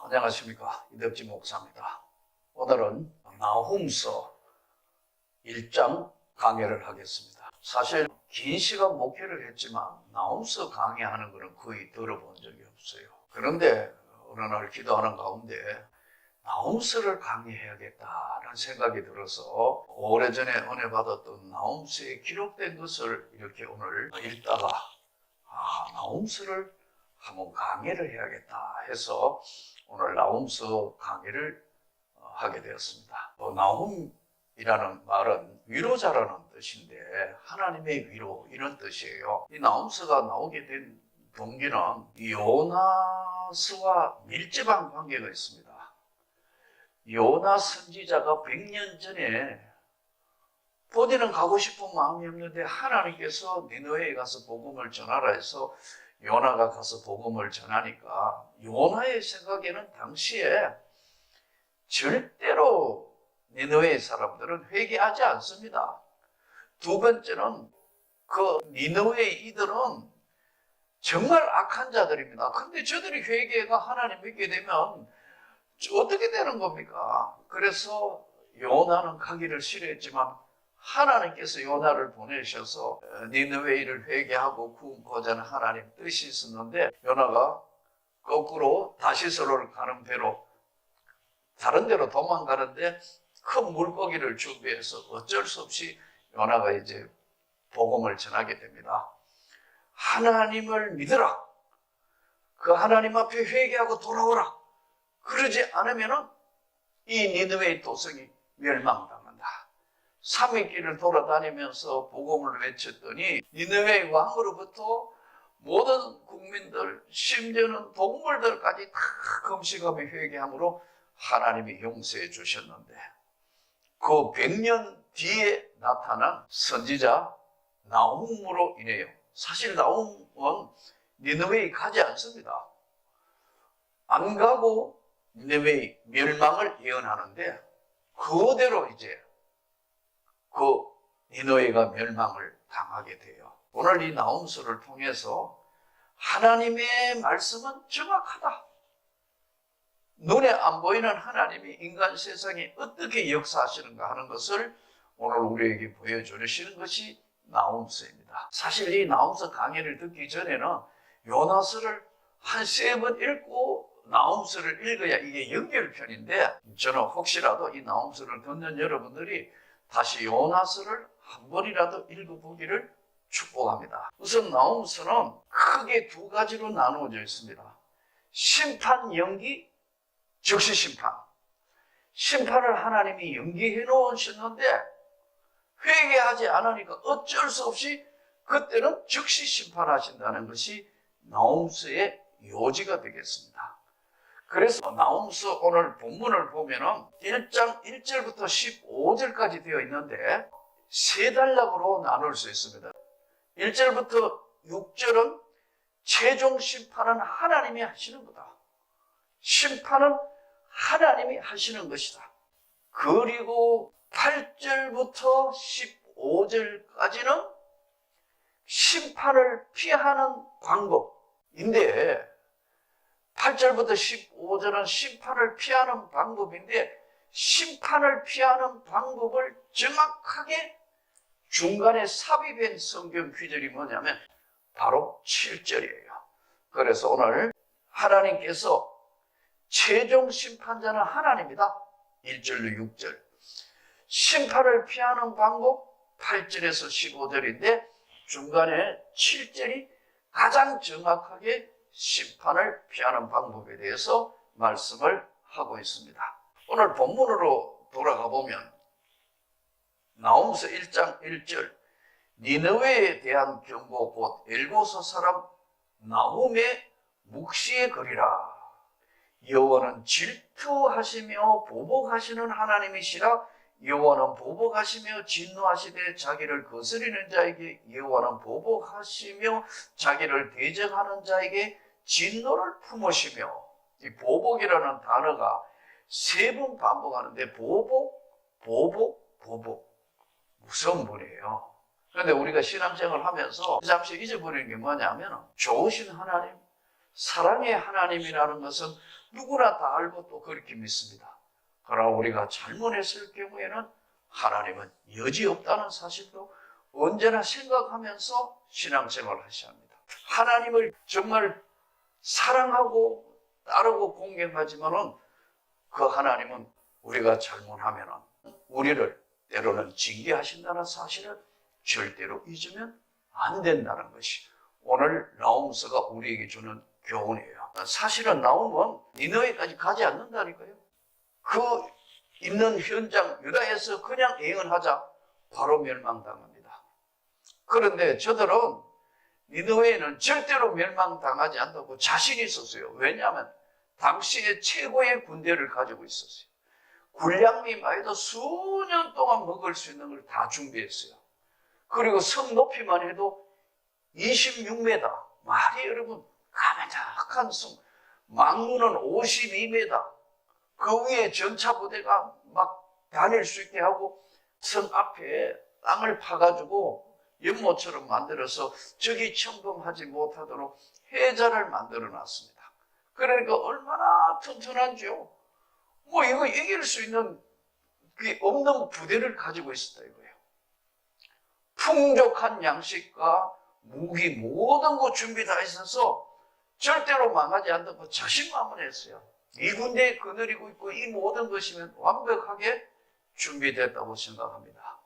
안녕하십니까, 이덕진 목사입니다. 오늘은 나훔서 1장 강해를 하겠습니다. 사실 긴 시간 목회를 했지만 나훔서 강해하는 것은 거의 들어본 적이 없어요. 그런데 어느 날 기도하는 가운데 나훔서를 강해해야겠다는 생각이 들어서 오래전에 은혜 받았던 나훔서에 기록된 것을 이렇게 오늘 읽다가 나훔서를 한번 강해를 해야겠다 해서 오늘 나훔서 강해를 하게 되었습니다. 나훔이라는 말은 위로자라는 뜻인데 하나님의 위로 이런 뜻이에요. 이 나훔서가 나오게 된 동기는 요나서와 밀접한 관계가 있습니다. 요나 선지자가 100년 전에 본인은 가고 싶은 마음이 없는데 하나님께서 니느웨에 가서 복음을 전하라 해서 요나가 가서 복음을 전하니까 요나의 생각에는 당시에 절대로 니느웨 사람들은 회개하지 않습니다. 두 번째는 그 니느웨 이들은 정말 악한 자들입니다. 근데 저들이 회개가 하나님 믿게 되면 어떻게 되는 겁니까? 그래서 요나는 가기를 싫어했지만 하나님께서 요나를 보내셔서 니느웨를 회개하고 구원하고자 하는 하나님 뜻이 있었는데 요나가 거꾸로 다시스로를 가는 배로 다른 데로 도망가는데 큰 물고기를 준비해서 어쩔 수 없이 요나가 이제 복음을 전하게 됩니다. 하나님을 믿으라. 그 하나님 앞에 회개하고 돌아오라. 그러지 않으면 이 니느웨 도성이 멸망당한다. 3일 길을 돌아다니면서 복음을 외쳤더니 니느웨 왕으로부터 모든 국민들, 심지어는 동물들까지 다 금식하며 회개함으로 하나님이 용서해 주셨는데 그 100년 뒤에 나타난 선지자 나훔으로 인해요. 사실 나훔은 니느웨에 가지 않습니다. 안 가고 니느웨 멸망을 예언하는데 그대로 이제 그 니느웨가 멸망을 당하게 돼요. 오늘 이 나훔서를 통해서 하나님의 말씀은 정확하다. 눈에 안 보이는 하나님이 인간 세상에 어떻게 역사하시는가 하는 것을 오늘 우리에게 보여주시는 것이 나훔서입니다. 사실 이 나훔서 강의를 듣기 전에는 요나서를 한 3번 읽고 나훔서를 읽어야 이게 연결편인데 저는 혹시라도 이 나훔서를 듣는 여러분들이 다시 요나서를 한 번이라도 읽어보기를 축복합니다. 우선 나훔서는 크게 두 가지로 나누어져 있습니다. 심판 연기, 즉시 심판. 심판을 하나님이 연기해 놓으셨는데 회개하지 않으니까 어쩔 수 없이 그때는 즉시 심판하신다는 것이 나훔서의 요지가 되겠습니다. 그래서 나훔서 오늘 본문을 보면은 1장 1절부터 15절까지 되어 있는데 세 단락으로 나눌 수 있습니다. 1절부터 6절은 최종 심판은 하나님이 하시는 거다. 심판은 하나님이 하시는 것이다. 그리고 8절부터 15절까지는 심판을 피하는 방법인데 8절부터 15절은 심판을 피하는 방법인데 심판을 피하는 방법을 정확하게 중간에 삽입한 성경 구절이 뭐냐면 바로 7절이에요. 그래서 오늘 하나님께서 최종 심판자는 하나님이다. 1절로 6절. 심판을 피하는 방법 8절에서 15절인데 중간에 7절이 가장 정확하게 심판을 피하는 방법에 대해서 말씀을 하고 있습니다. 오늘 본문으로 돌아가 보면 나훔서 1장 1절 니느웨에 대한 경고 곧 엘고서 사람 나훔의 묵시의 글이라. 여호와는 질투하시며 보복하시는 하나님이시라. 여호와는 보복하시며 진노하시되 자기를 거스리는 자에게 여호와는 보복하시며 자기를 대적하는 자에게 진노를 품으시며 이 보복이라는 단어가 3번 반복하는데 보복 무서운 분이에요. 그런데 우리가 신앙생활을 하면서 잠시 잊어버리는 게 뭐냐면 좋으신 하나님, 사랑의 하나님이라는 것은 누구나 다 알고 또 그렇게 믿습니다. 그러나 우리가 잘못했을 경우에는 하나님은 여지없다는 사실도 언제나 생각하면서 신앙생활을 하셔야 합니다. 하나님을 정말 사랑하고 따르고 공경하지만은 그 하나님은 우리가 잘못하면은 우리를 때로는 징계하신다는 사실을 절대로 잊으면 안 된다는 것이 오늘 나홈서가 우리에게 주는 교훈이에요. 사실은 나홈은 니느웨까지 가지 않는다니까요. 그 있는 현장 유다에서 그냥 예언하자 바로 멸망당합니다. 그런데 저들은 니느웨는 절대로 멸망당하지 않다고 자신이 있었어요. 왜냐하면 당시에 최고의 군대를 가지고 있었어요. 군량미만 해도 수년 동안 먹을 수 있는 걸 다 준비했어요. 그리고 성 높이만 해도 26m, 말이 여러분 까마득한 성, 망루는 52m, 그 위에 전차부대가 막 다닐 수 있게 하고 성 앞에 땅을 파가지고 연못처럼 만들어서 적이 침범하지 못하도록 해자를 만들어 놨습니다. 그러니까 얼마나 튼튼한지요. 뭐 이거 이길 수 있는 그 없는 부대를 가지고 있었다 이거예요. 풍족한 양식과 무기 모든 거 준비 다 있어서 절대로 망하지 않다고 자신만은 했어요. 이 군대에 거느리고 있고 이 모든 것이면 완벽하게 준비됐다고 생각합니다.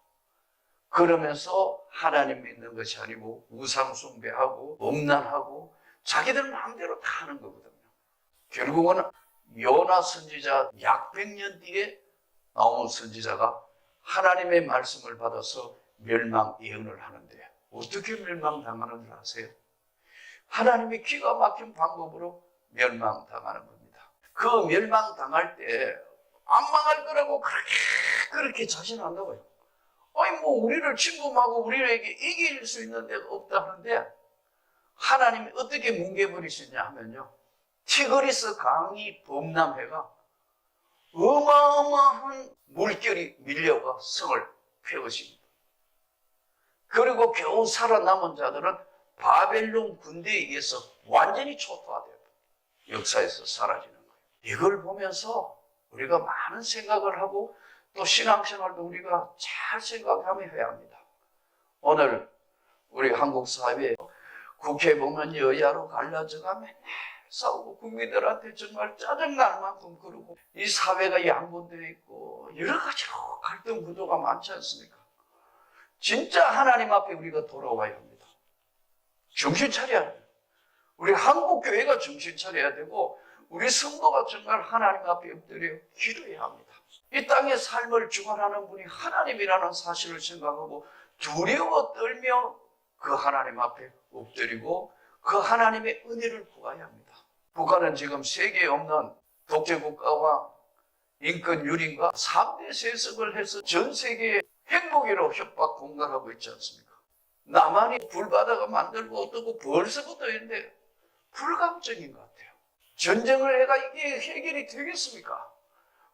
그러면서 하나님 믿는 것이 아니고 우상 숭배하고 음란하고 자기들 마음대로 다 하는 거거든요. 결국은 요나 선지자 약 100년 뒤에 나홈 선지자가 하나님의 말씀을 받아서 멸망 예언을 하는데 어떻게 멸망당하는 줄 아세요? 하나님이 기가 막힌 방법으로 멸망당하는 겁니다. 그 멸망당할 때 안 망할 거라고 그렇게 자신한다고요. 아니 뭐 우리를 침범하고 우리에게 이길 수 있는 데가 없다는데 하나님이 어떻게 뭉개버리시냐 하면요. 티그리스 강이 범람해가 어마어마한 물결이 밀려가 성을 패우십니다. 그리고 겨우 살아남은 자들은 바벨론 군대에 의해서 완전히 초토화돼요. 역사에서 사라지는 거예요. 이걸 보면서 우리가 많은 생각을 하고 또 신앙생활도 우리가 잘 생각하며 해야 합니다. 오늘 우리 한국 사회에 국회 보면 여야로 갈라져가 맨날 싸우고 국민들한테 정말 짜증날 만큼 그러고 이 사회가 양분되어 있고 여러 가지로 갈등 구도가 많지 않습니까? 진짜 하나님 앞에 우리가 돌아와야 합니다. 정신 차려야 돼요. 우리 한국 교회가 정신 차려야 되고 우리 성도가 정말 하나님 앞에 엎드려 기도해야 합니다. 이 땅의 삶을 주관하는 분이 하나님이라는 사실을 생각하고 두려워 떨며 그 하나님 앞에 엎드리고 그 하나님의 은혜를 구해야 합니다. 북한은 지금 세계에 없는 독재국가와 인권 유린과 3대 세습을 해서 전 세계에 행복으로 협박 공갈하고 있지 않습니까? 남한이 불바다가 만들고 어떻고 벌써부터 있는데 불감증인 것 같아요. 전쟁을 해가 이게 해결이 되겠습니까?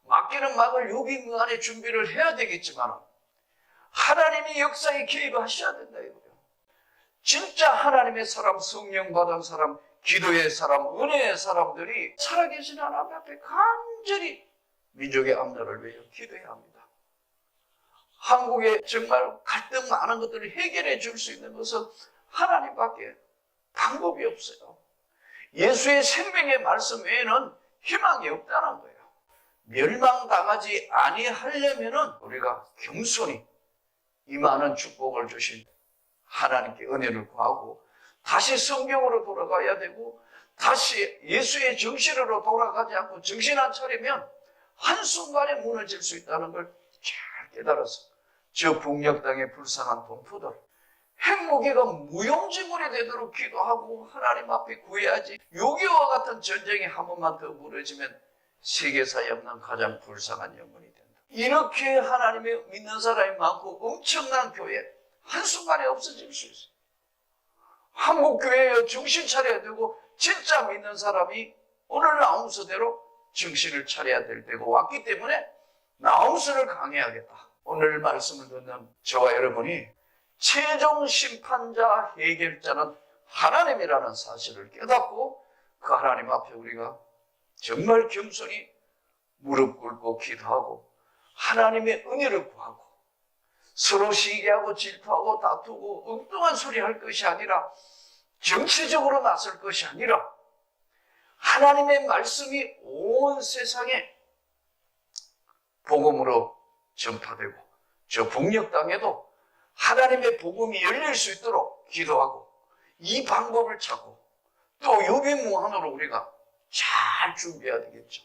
막기는 막을 유기무한의 준비를 해야 되겠지만 하나님이 역사에 개입하셔야 된다 이거예요. 진짜 하나님의 사람, 성령 받은 사람, 기도의 사람, 은혜의 사람들이 살아계신 하나님 앞에 간절히 민족의 앞날을 위해 기도해야 합니다. 한국에 정말 갈등 많은 것들을 해결해 줄 수 있는 것은 하나님밖에 방법이 없어요. 예수의 생명의 말씀 외에는 희망이 없다는 거예요. 멸망당하지 아니하려면은 우리가 겸손히 이 많은 축복을 주신 하나님께 은혜를 구하고 다시 성경으로 돌아가야 되고 다시 예수의 정신으로 돌아가지 않고 정신 안 차리면 한순간에 무너질 수 있다는 걸 잘 깨달아서 저 북녘 땅의 불쌍한 동포들 핵무기가 무용지물이 되도록 기도하고 하나님 앞에 구해야지 6.25와 같은 전쟁이 한 번만 더 무너지면 세계사에 없는 가장 불쌍한 영혼이 된다. 이렇게 하나님의 믿는 사람이 많고 엄청난 교회 한순간에 없어질 수 있어요. 한국 교회에 정신 차려야 되고 진짜 믿는 사람이 오늘 나홈서대로 정신을 차려야 될 때가 왔기 때문에 나홈서를 강해야겠다. 오늘 말씀을 듣는 저와 여러분이 최종 심판자 해결자는 하나님이라는 사실을 깨닫고 그 하나님 앞에 우리가 정말 겸손히 무릎 꿇고 기도하고 하나님의 은혜를 구하고 서로 시기하고 질투하고 다투고 엉뚱한 소리 할 것이 아니라 정치적으로 나설 것이 아니라 하나님의 말씀이 온 세상에 복음으로 전파되고 저 북녘 땅에도 하나님의 복음이 열릴 수 있도록 기도하고 이 방법을 찾고 또 유비무환으로 우리가 잘 준비해야 되겠죠.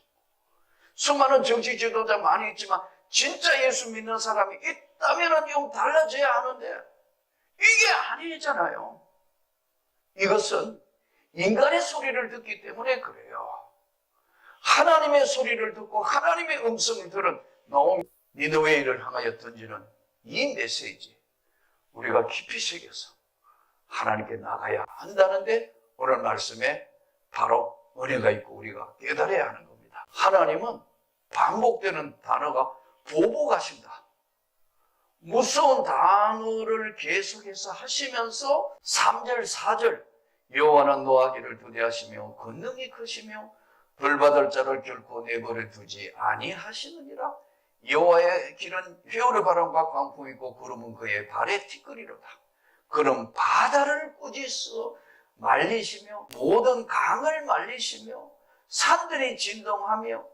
수많은 정치 지도자 많이 있지만 진짜 예수 믿는 사람이 있다면 좀 달라져야 하는데 이게 아니잖아요. 이것은 인간의 소리를 듣기 때문에 그래요. 하나님의 소리를 듣고 하나님의 음성을 들은 나오미 니느웨를 향하여 던지는 이 메시지 우리가 깊이 새겨서 하나님께 나가야 한다는데 오늘 말씀에 바로 은혜가 있고 우리가 깨달아야 하는 겁니다. 하나님은 반복되는 단어가 보복하신다. 무서운 단어를 계속해서 하시면서 3절 4절 여호와는 노하기를 두대하시며 권능이 크시며 벌받을 자를 결코 내버려 두지 아니하시느니라. 여호와의 길은 회오리 바람과 광풍이고 구름은 그의 발에 티끌이로다. 그는 바다를 꾸짖어 말리시며 모든 강을 말리시며 산들이 진동하며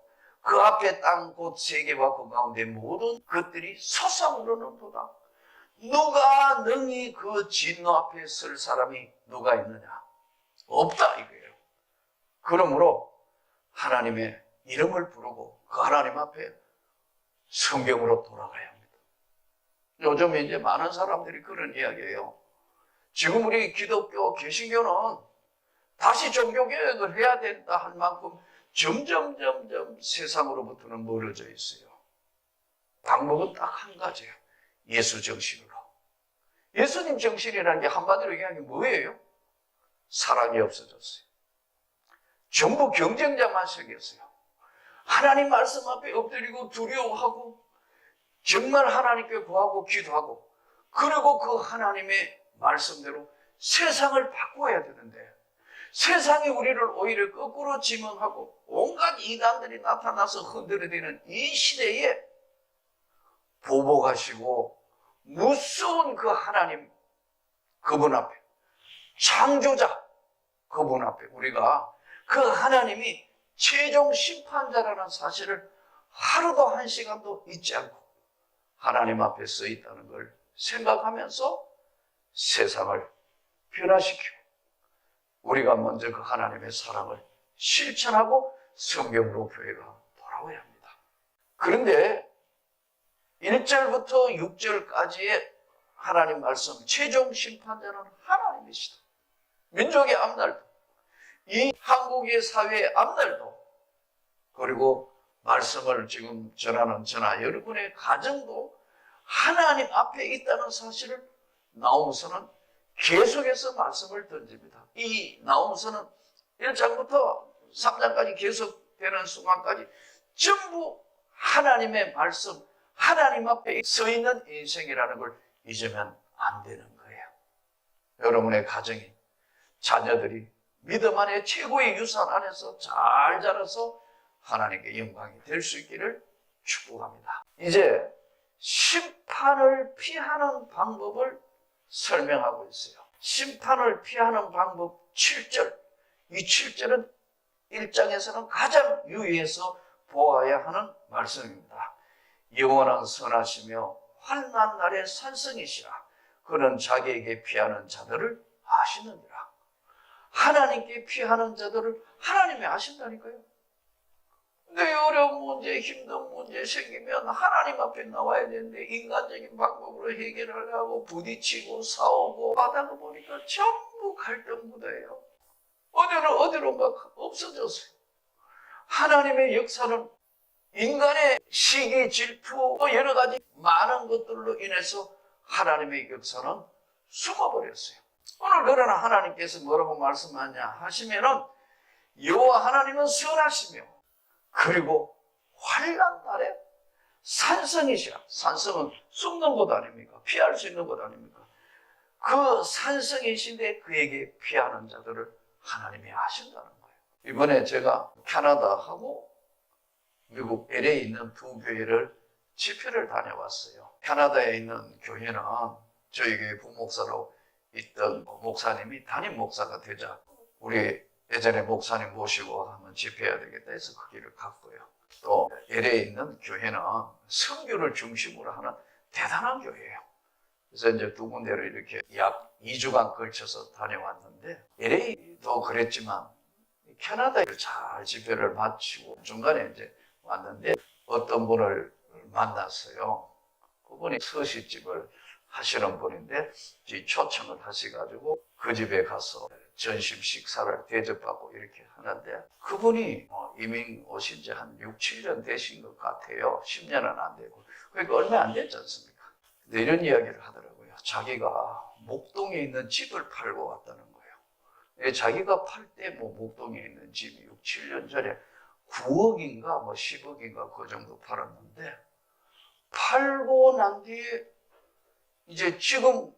그 앞에 땅 곧 세계와 그 가운데 모든 것들이 솟아오르는도다. 누가 능히 그 진노 앞에 설 사람이 누가 있느냐? 없다 이거예요. 그러므로 하나님의 이름을 부르고 그 하나님 앞에 성경으로 돌아가야 합니다. 요즘 이제 많은 사람들이 그런 이야기예요. 지금 우리 기독교 개신교는 다시 종교개혁을 해야 된다 할 만큼 점점 세상으로부터는 멀어져 있어요. 방법은 딱 한 가지예요. 예수 정신으로. 예수님 정신이라는 게 한마디로 얘기하는 게 뭐예요? 사랑이 없어졌어요. 전부 경쟁자만 생겼어요. 하나님 말씀 앞에 엎드리고 두려워하고 정말 하나님께 구하고 기도하고 그리고 그 하나님의 말씀대로 세상을 바꿔야 되는데 세상이 우리를 오히려 거꾸로 지명하고 온갖 이단들이 나타나서 흔들어대는 이 시대에 보복하시고 무서운 그 하나님 그분 앞에 창조자 그분 앞에 우리가 그 하나님이 최종 심판자라는 사실을 하루도 한 시간도 잊지 않고 하나님 앞에 서 있다는 걸 생각하면서 세상을 변화시키고 우리가 먼저 그 하나님의 사랑을 실천하고 성경으로 교회가 돌아와야 합니다. 그런데 1절부터 6절까지의 하나님 말씀 최종 심판자는 하나님이시다. 민족의 앞날도 이 한국의 사회의 앞날도 그리고 말씀을 지금 전하는 저나 여러분의 가정도 하나님 앞에 있다는 사실을 나홈서는 계속해서 말씀을 던집니다. 이 나홈서는 1장부터 3장까지 계속되는 순간까지 전부 하나님의 말씀, 하나님 앞에 서 있는 인생이라는 걸 잊으면 안 되는 거예요. 여러분의 가정이, 자녀들이 믿음 안에 최고의 유산 안에서 잘 자라서 하나님께 영광이 될 수 있기를 축복합니다. 이제 심판을 피하는 방법을 설명하고 있어요. 심판을 피하는 방법 7절. 이 7절은 1장에서는 가장 유의해서 보아야 하는 말씀입니다. 여호와는 선하시며 환난 날의 산성이시라. 그는 자기에게 피하는 자들을 아시느니라. 하나님께 피하는 자들을 하나님이 아신다니까요. 근데 어려운 문제, 힘든 문제 생기면 하나님 앞에 나와야 되는데 인간적인 방법으로 해결하려고 부딪히고 싸우고 하다가 보니까 전부 갈등 무대예요. 어디로 막 없어졌어요. 하나님의 역사는 인간의 시기, 질투, 여러 가지 많은 것들로 인해서 하나님의 역사는 숨어버렸어요. 오늘 그러나 하나님께서 뭐라고 말씀하냐 하시면은 여호와 하나님은 선하시며 그리고 환난 날에 산성이시라. 산성은 숨는 곳 아닙니까? 피할 수 있는 곳 아닙니까? 그 산성이신데 그에게 피하는 자들을 하나님이 아신다는 거예요. 이번에 제가 캐나다하고 미국 LA에 있는 두 교회를 집회를 다녀왔어요. 캐나다에 있는 교회는 저희 교회 부목사로 있던 목사님이 담임 목사가 되자 우리 예전에 목사님 모시고 한번 집회해야 되겠다 해서 그 길을 갔고요. 또 LA에 있는 교회는 선교를 중심으로 하는 대단한 교회예요. 그래서 이제 두 군데를 이렇게 약 2주간 걸쳐서 다녀왔는데 LA도 그랬지만 캐나다를 잘 집회를 마치고 중간에 이제 왔는데 어떤 분을 만났어요. 그분이 서시집을 하시는 분인데 초청을 하셔가지고 그 집에 가서 전심 식사를 대접하고 이렇게 하는데 그분이 이민 오신 지 한 6, 7년 되신 것 같아요. 10년은 안 되고. 그러니까 얼마 안 됐지 않습니까? 근데 이런 이야기를 하더라고요. 자기가 목동에 있는 집을 팔고 왔다는 거예요. 자기가 팔 때 목동에 있는 집이 6, 7년 전에 9억인가 10억인가 그 정도 팔았는데 팔고 난 뒤에 이제 지금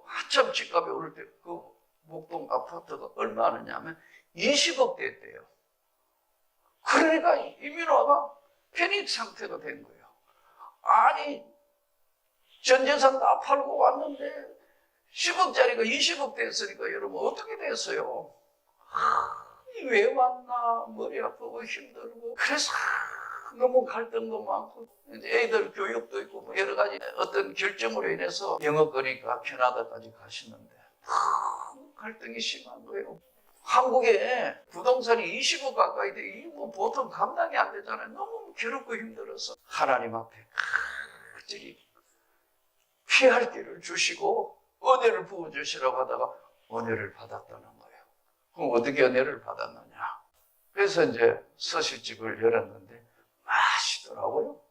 한참 집값이 오를 때 그 목동 아파트가 얼마 하느냐면 20억 됐대요. 그러니까 이민화가 패닉 상태가 된 거예요. 아니 전 재산 다 팔고 왔는데 10억짜리가 20억 됐으니까 여러분 어떻게 됐어요? 왜 왔나 머리 아프고 힘들고 그래서 너무 갈등도 많고 이제 애들 교육도 있고 여러 가지 어떤 결정으로 인해서 영어권이니까 캐나다까지 가시는데 갈등이 심한 거예요. 한국에 부동산이 20억 가까이 돼 이게 보통 감당이 안 되잖아요. 너무 괴롭고 힘들어서 하나님 앞에 갑자기 피할 길을 주시고 은혜를 부어주시라고 하다가 은혜를 받았다는 거예요. 그럼 어떻게 은혜를 받았느냐? 그래서 이제 서식집을 열었는데 맛있더라고요.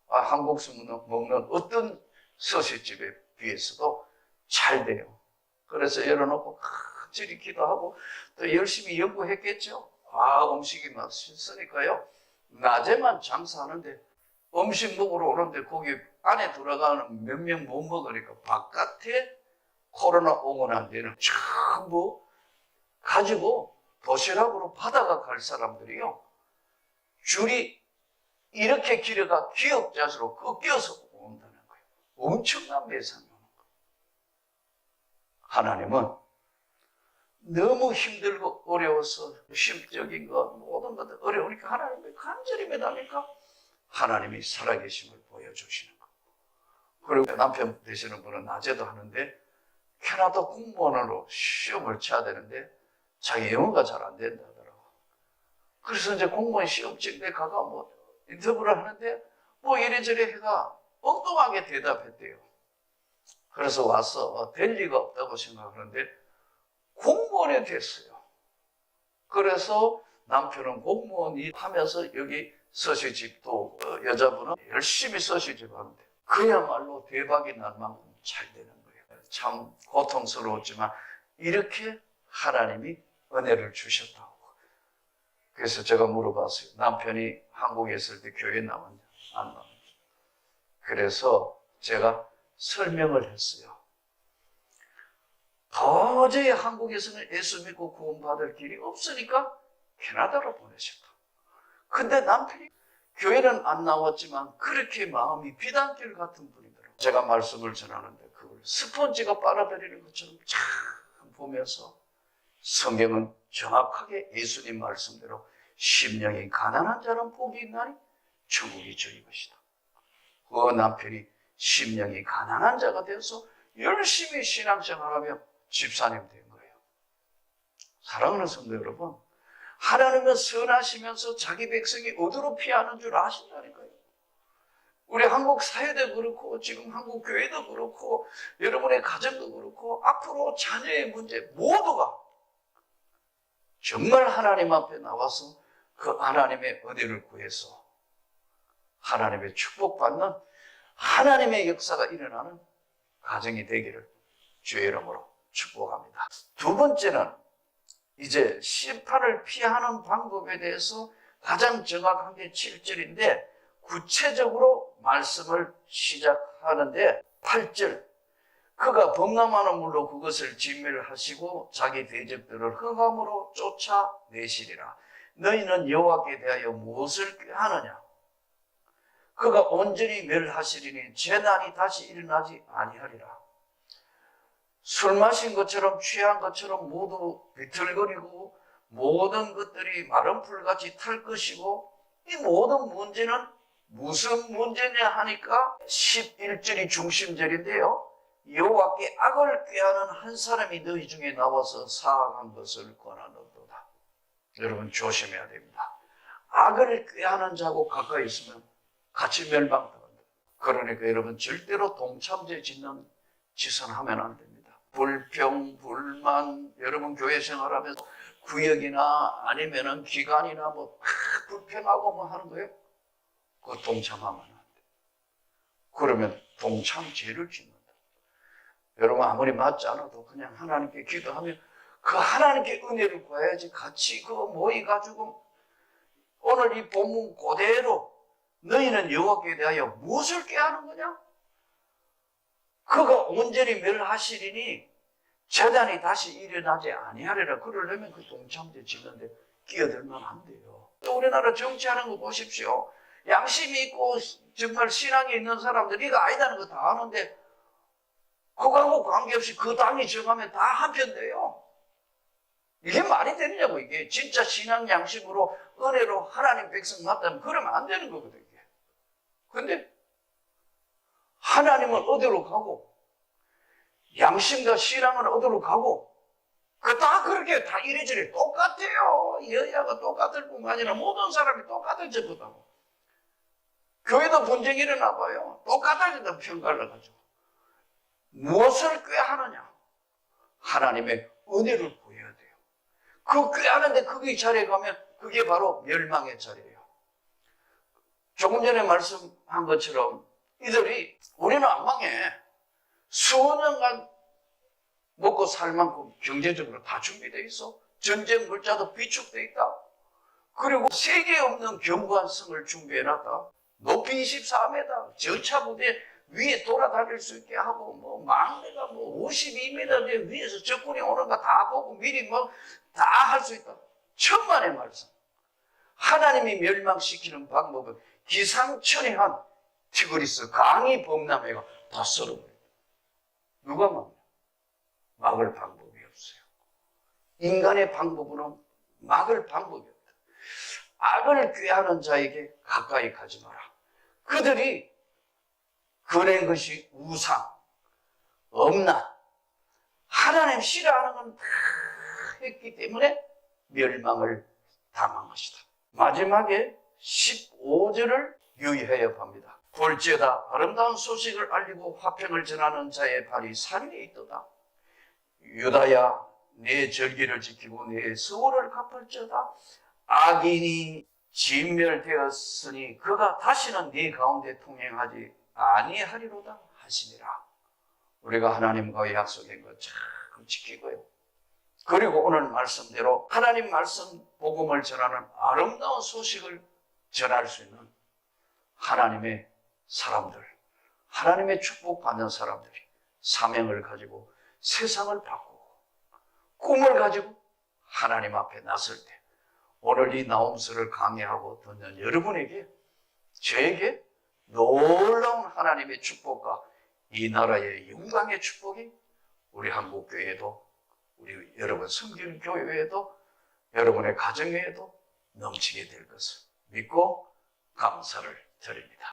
한국에서 먹는 어떤 서식집에 비해서도 잘 돼요. 그래서 열어놓고 간절히 기도하고 또 열심히 연구했겠죠. 음식이 맛있으니까요. 낮에만 장사하는데 음식 먹으러 오는데 거기 안에 들어가는 몇 명 못 먹으니까 바깥에 코로나 오고 난 뒤에는 전부 가지고 도시락으로 받아가 갈 사람들이요. 줄이 이렇게 길어가 기역자수로 꺾여서 온다는 거예요. 엄청난 매상이 오는 거예요. 하나님은 너무 힘들고 어려워서 심적인 것 모든 것들 어려우니까 하나님이 간절히 매달리니까 하나님이 살아계심을 보여주시는 거예요. 그리고 남편 되시는 분은 낮에도 하는데 캐나다 공무원으로 시험을 쳐야 되는데 자기 영어가 잘 안 된다 하더라고. 그래서 이제 공무원 시험장에 가가 인터뷰를 하는데 이래저래 해가 엉뚱하게 대답했대요. 그래서 와서 될 리가 없다고 생각하는데 공무원이 됐어요. 그래서 남편은 공무원이 하면서 여기 서시집도 여자분은 열심히 서시집 하는데 그야말로 대박이 날 만큼 잘 되는 거예요. 참 고통스러웠지만 이렇게 하나님이 은혜를 주셨다고. 그래서 제가 물어봤어요. 남편이 한국에 있을 때 교회 나왔냐? 안 나왔냐? 그래서 제가 설명을 했어요. 도저히 한국에서는 예수 믿고 구원받을 길이 없으니까 캐나다로 보내셨다. 근데 남편이 교회는 안 나왔지만 그렇게 마음이 비단길 같은 분이더라고요. 제가 말씀을 전하는데 그걸 스펀지가 빨아들이는 것처럼 참 보면서 성경은 정확하게 예수님 말씀대로 심령이 가난한 자는 복이 있나니 천국이 저희 것이다. 그 남편이 심령이 가난한 자가 되어서 열심히 신앙생활하며 집사님 된 거예요. 사랑하는 성도 여러분, 하나님은 선하시면서 자기 백성이 어디로 피하는 줄 아신다니까요. 우리 한국 사회도 그렇고 지금 한국 교회도 그렇고 여러분의 가정도 그렇고 앞으로 자녀의 문제 모두가 정말 하나님 앞에 나와서 그 하나님의 은혜를 구해서 하나님의 축복받는 하나님의 역사가 일어나는 가정이 되기를 주의 이름으로 축복합니다. 두 번째는 이제 심판을 피하는 방법에 대해서 가장 정확한 게 7절인데 구체적으로 말씀을 시작하는데 8절 그가 범람하는 물로 그것을 진멸하시고 자기 대적들을 흑암으로 쫓아내시리라. 너희는 여호와께 대하여 무엇을 꾀하느냐? 그가 온전히 멸하시리니 재난이 다시 일어나지 아니하리라. 술 마신 것처럼 취한 것처럼 모두 비틀거리고 모든 것들이 마른 풀같이 탈 것이고, 이 모든 문제는 무슨 문제냐 하니까 11절이 중심절인데요. 여호와께 악을 꾀하는 한 사람이 너희 중에 나와서 사악한 것을 권하노도다. 여러분 조심해야 됩니다. 악을 꾀하는 자고 가까이 있으면 같이 멸망당한다. 그러니까 여러분 절대로 동참제 짓는 짓은 하면 안 됩니다. 불평, 불만, 여러분 교회 생활하면서 구역이나 아니면은 기관이나 뭐 불평하고 뭐 하는 거예요. 그거 동참하면 안 돼. 그러면 동참죄를 짓는다. 여러분 아무리 맞지 않아도 그냥 하나님께 기도하면 그 하나님께 은혜를 구해야지 같이 그거 모여가지고 오늘 이 본문 그대로 너희는 여호와께 대하여 무엇을 꾀하는 거냐? 그가 온전히 멸하시리니 재단이 다시 일어나지 아니하리라. 그러려면 그 동참제 짓는데 끼어들면 안 돼요. 또 우리나라 정치하는 거 보십시오. 양심이 있고 정말 신앙이 있는 사람들 이거 아니다는 거 다 아는데 그거하고 관계없이 그 당이 정하면 다 한편 돼요. 이게 말이 되느냐고. 이게 진짜 신앙 양심으로 은혜로 하나님 백성 맞다면 그러면 안 되는 거거든요. 근데 하나님은 어디로 가고 양심과 신앙은 어디로 가고 그 다 그렇게 다 이래저래 똑같아요. 여야가 똑같을 뿐만 아니라 모든 사람이 똑같은 짓보다고. 교회도 분쟁이 일어나 봐요. 똑같아진다 평가를 가지고. 무엇을 꾀하느냐? 하나님의 은혜를 구해야 돼요. 그 꾀하는데 그게 자리에 가면 그게 바로 멸망의 자리예요. 조금 전에 말씀한 것처럼 이들이 우리는 안 망해. 수년간 먹고 살 만큼 경제적으로 다 준비되어 있어. 전쟁 물자도 비축되어 있다. 그리고 세계 없는 견고한 성을 준비해놨다. 높이 24m, 전차 부대 위에 돌아다닐 수 있게 하고, 뭐, 망대가 뭐 52m 위에서 적군이 오는 거 다 보고 미리 뭐 다 할 수 있다. 천만의 말씀. 하나님이 멸망시키는 방법은 기상천외한 티그리스 강이 범람해가 다 썰어버려요. 누가 막냐? 막을 방법이 없어요. 인간의 방법으로는 막을 방법이 없다. 악을 꾀하는 자에게 가까이 가지 마라. 그들이 그낸 것이 우상, 엄난, 하나님 싫어하는 건 다 했기 때문에 멸망을 당한 것이다. 마지막에 15절을 유의해야 합니다. 볼지어다 아름다운 소식을 알리고 화평을 전하는 자의 발이 산 위에 있도다. 유다야 내 절기를 지키고 내 서울을 갚을지어다. 악인이 진멸되었으니 그가 다시는 네 가운데 통행하지 아니하리로다 하시니라. 우리가 하나님과의 약속인 것 참 지키고요. 그리고 오늘 말씀대로 하나님 말씀 복음을 전하는 아름다운 소식을 전할 수 있는 하나님의 사람들, 하나님의 축복받는 사람들이 사명을 가지고 세상을 바꾸고 꿈을 가지고 하나님 앞에 나설 때 오늘 이 나홈스를 강의하고 듣는 여러분에게, 저에게 놀라운 하나님의 축복과 이 나라의 영광의 축복이 우리 한국교회에도, 우리 여러분 섬기는 교회에도, 여러분의 가정에도 넘치게 될 것을 믿고 감사를 드립니다.